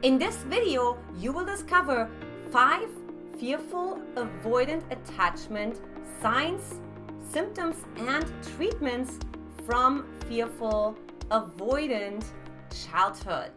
In this video, you will discover 5 fearful avoidant attachment signs, symptoms, and treatments from fearful avoidant childhood.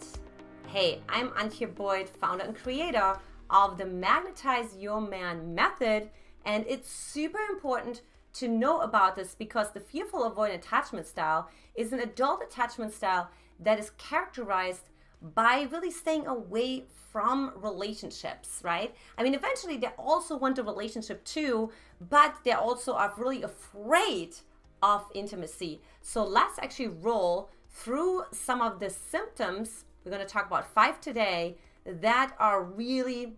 Hey, I'm Antje Boyd, founder and creator of the Magnetize Your Man method, and it's super important to know about this because the fearful avoidant attachment style is an adult attachment style that is characterized by really staying away from relationships, right? I mean, eventually they also want a relationship too, but they also are really afraid of intimacy. So let's actually roll through some of the symptoms. We're going to talk about 5 today that are really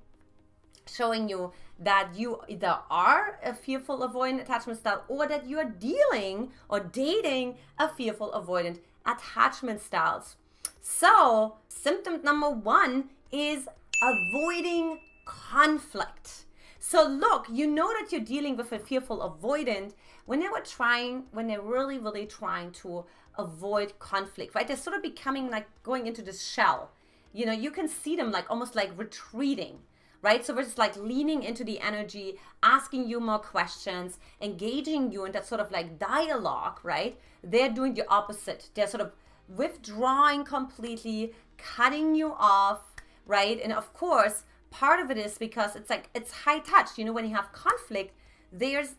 showing you that you either are a fearful avoidant attachment style or that you are dealing or dating a fearful avoidant attachment styles. So, symptom number 1 is avoiding conflict. So look, you know that you're dealing with a fearful avoidant when they're really trying to avoid conflict, right? They're sort of becoming like going into this shell. You know, you can see them like almost like retreating, right? So we're just like leaning into the energy, asking you more questions, engaging you in that sort of like dialogue, right? They're doing the opposite. They're sort of withdrawing completely, cutting you off, right? And of course, part of it is because it's high touch. You know, when you have conflict, there's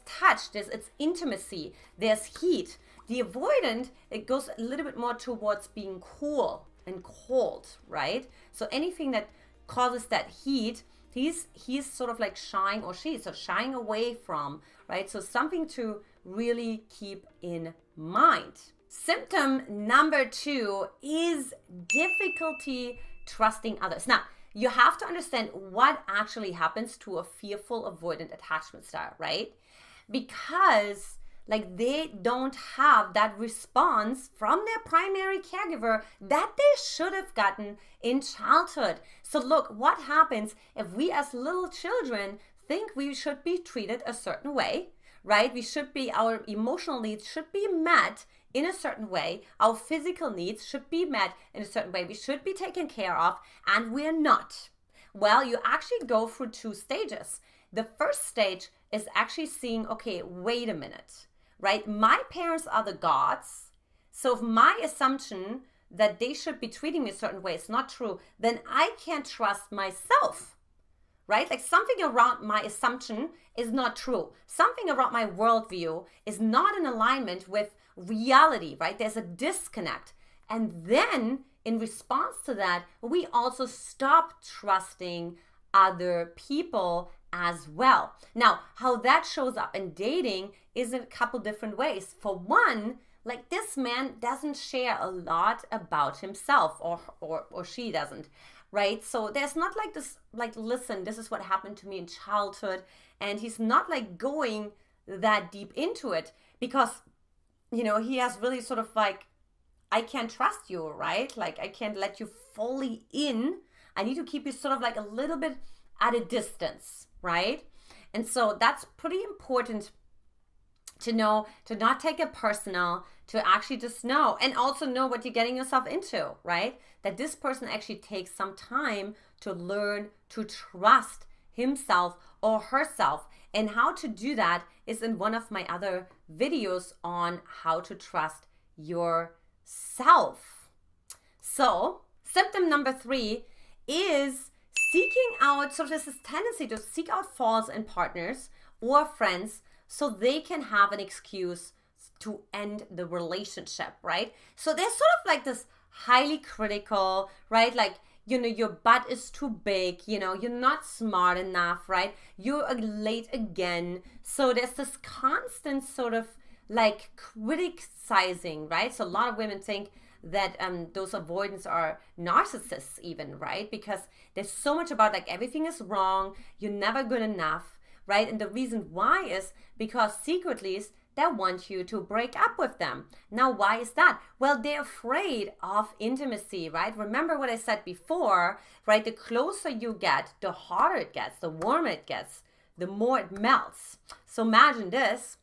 touch, it's intimacy, there's heat. The avoidant, it goes a little bit more towards being cool and cold, right? So anything that causes that heat, he's sort of like shying, or she's sort of shying away from, right? So something to really keep in mind. Symptom number 2 is difficulty trusting others. Now, you have to understand what actually happens to a fearful avoidant attachment style, right? Because like they don't have that response from their primary caregiver that they should have gotten in childhood. So look, what happens if we as little children think we should be treated a certain way, right? Our emotional needs should be met in a certain way. Our physical needs should be met in a certain way. We should be taken care of, and we're not. Well, you actually go through 2 stages. The first stage is actually seeing, okay, wait a minute, right? My parents are the gods. So if my assumption that they should be treating me a certain way is not true, then I can't trust myself, right? Like something around my assumption is not true. Something around my worldview is not in alignment with reality, right? There's a disconnect. And then in response to that, we also stop trusting other people as well. Now, how that shows up in dating is in a couple different ways. For one, like this man doesn't share a lot about himself, or she doesn't, right? So there's not like this, like, listen, this is what happened to me in childhood. And he's not like going that deep into it because, you know, he has really sort of like, I can't trust you, right? Like I can't let you fully in. I need to keep you sort of like a little bit at a distance, right? And so that's pretty important to know, to not take it personal, to actually just know, and also know what you're getting yourself into, right? That this person actually takes some time to learn to trust himself or herself. And how to do that is in one of my other videos on how to trust yourself. So symptom number 3 is seeking out, so there's this tendency to seek out faults in partners or friends so they can have an excuse to end the relationship, right? So they're sort of like this highly critical, right? Like, you know, your butt is too big, you know, you're not smart enough, right? You're late again. So there's this constant sort of like criticizing, right? So a lot of women think that those avoidants are narcissists even, right? Because there's so much about like everything is wrong, you're never good enough, right? And the reason why is because secretly they want you to break up with them. Now, why is that? Well, they're afraid of intimacy, right? Remember what I said before, right? The closer you get, the hotter it gets, the warmer it gets, the more it melts. So imagine this.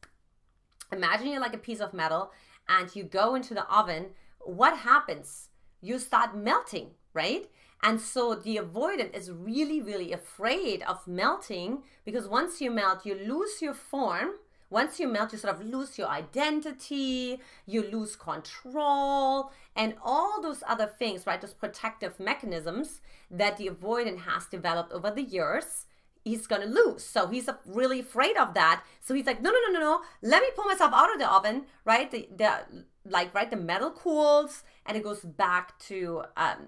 Imagine you're like a piece of metal and you go into the oven. What happens? You start melting, right? And so the avoidant is really, really afraid of melting, because once you melt, you lose your form. Once you melt, you sort of lose your identity, you lose control, and all those other things, right? Those protective mechanisms that the avoidant has developed over the years, he's gonna lose. So he's really afraid of that. So he's like, no, no, no, no, no. Let me pull myself out of the oven, right? The metal cools and it goes back to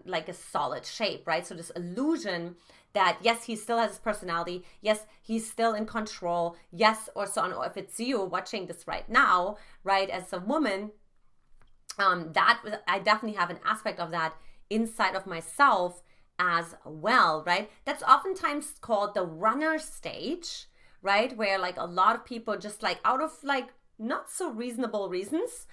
like a solid shape, right? So this illusion that yes, he still has his personality. Yes, he's still in control. Yes, or so on. Or if it's you watching this right now, right, as a woman, that I definitely have an aspect of that inside of myself as well, right? That's oftentimes called the runner stage, right? Where like a lot of people just like out of like not so reasonable reasons,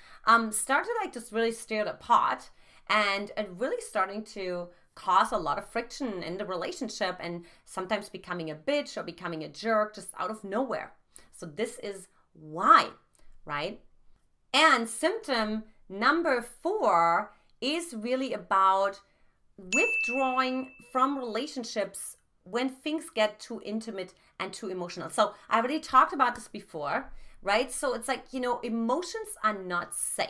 start to like just really stir the pot and really starting to cause a lot of friction in the relationship and sometimes becoming a bitch or becoming a jerk just out of nowhere. So this is why, right? And symptom number 4 is really about withdrawing from relationships when things get too intimate and too emotional. So I already talked about this before, right? So it's like, emotions are not safe.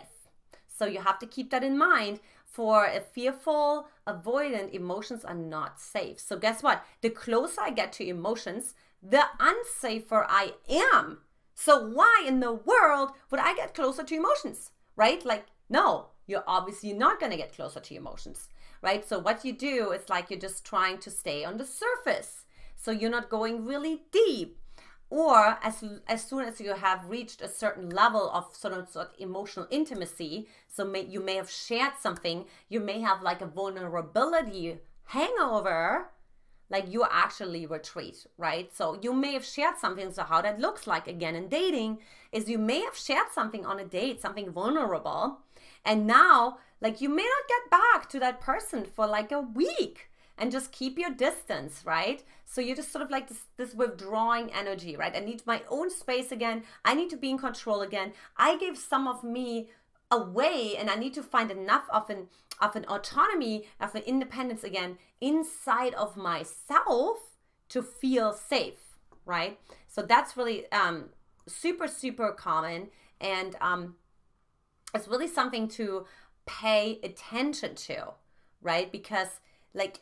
So you have to keep that in mind. For a fearful avoidant, emotions are not safe. So guess what? The closer I get to emotions, the unsafer I am. So why in the world would I get closer to emotions, right? Like, no, you're obviously not going to get closer to emotions, right? So what you do is like you're just trying to stay on the surface. So you're not going really deep. Or as soon as you have reached a certain level of sort of emotional intimacy, so you may have shared something, you may have like a vulnerability hangover, like you actually retreat, right? So you may have shared something. So how that looks like again in dating is you may have shared something on a date, something vulnerable, and now like you may not get back to that person for like a week. And just keep your distance, right? So you're just sort of like this withdrawing energy, right? I need my own space again. I need to be in control again. I gave some of me away and I need to find enough of an autonomy, of an independence again inside of myself to feel safe, right? So that's really super, super common. And it's really something to pay attention to, right? Because like,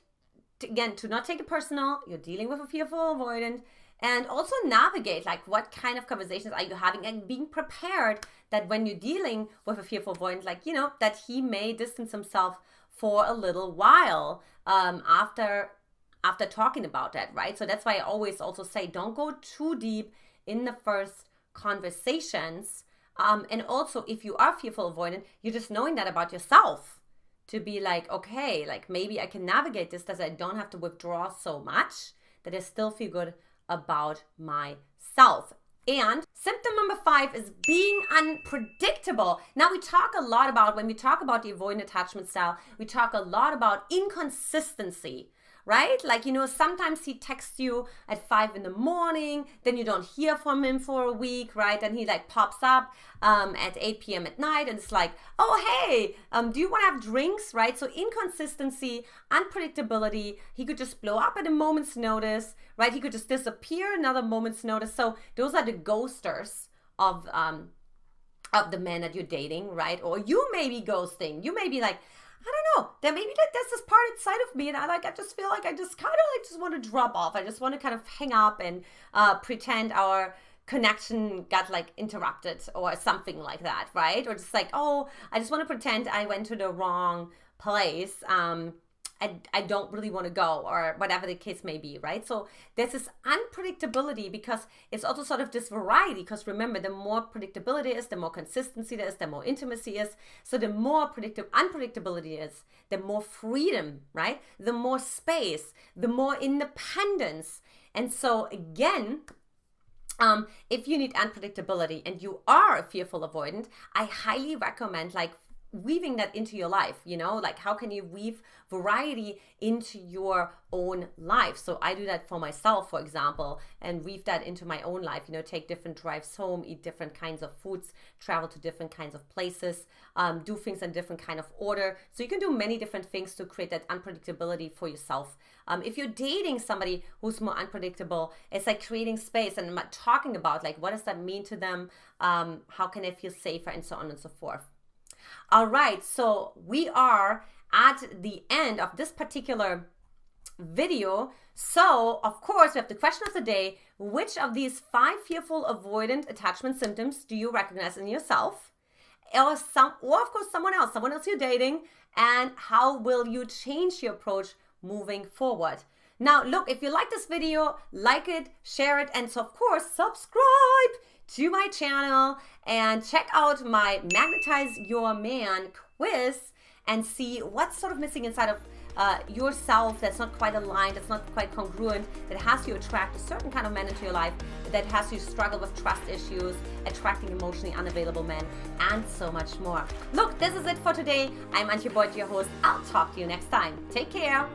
again, to not take it personal, you're dealing with a fearful avoidant, and also navigate like what kind of conversations are you having and being prepared that when you're dealing with a fearful avoidant, like, that he may distance himself for a little while after talking about that, right? So that's why I always also say don't go too deep in the first conversations. And also if you are fearful avoidant, you're just knowing that about yourself. To be like, okay, like maybe I can navigate this, that I don't have to withdraw so much, that I still feel good about myself. And symptom number 5 is being unpredictable. Now we talk a lot about, when we talk about the avoidant attachment style, we talk a lot about inconsistency, right? Like, sometimes he texts you at 5 in the morning, then you don't hear from him for a week, right? And he like pops up at 8 p.m. at night and it's like, oh, hey, do you want to have drinks, right? So inconsistency, unpredictability, he could just blow up at a moment's notice, right? He could just disappear another moment's notice. So those are the ghosters of the man that you're dating, right? Or you may be ghosting. You may be like, I don't know, there maybe there's this part inside of me and I just feel like I just kind of like just want to drop off. I just want to kind of hang up and pretend our connection got like interrupted or something like that, right? Or just like, oh, I just want to pretend I went to the wrong place. I don't really want to go, or whatever the case may be, right? So there's this unpredictability because it's also sort of this variety, because remember, the more predictability is, the more consistency there is, the more intimacy is. So the more unpredictability is, the more freedom, right? The more space, the more independence. And so again, if you need unpredictability and you are a fearful avoidant, I highly recommend like weaving that into your life, you know, like how can you weave variety into your own life? So I do that for myself, for example, and weave that into my own life, you know, take different drives home, eat different kinds of foods, travel to different kinds of places, do things in different kind of order. So you can do many different things to create that unpredictability for yourself. If you're dating somebody who's more unpredictable, it's like creating space and talking about like, what does that mean to them? How can they feel safer, and so on and so forth. All right, so we are at the end of this particular video. So, of course, we have the question of the day. Which of these 5 fearful avoidant attachment symptoms do you recognize in yourself? Or of course, someone else you're dating, and how will you change your approach moving forward? Now, look, if you like this video, like it, share it, and so, of course, subscribe to my channel and check out my Magnetize Your Man quiz and see what's sort of missing inside of yourself that's not quite aligned, that's not quite congruent, that has you attract a certain kind of man into your life, that has you struggle with trust issues, attracting emotionally unavailable men, and so much more. Look, this is it for today. I'm Antje Boyd, your host. I'll talk to you next time. Take care.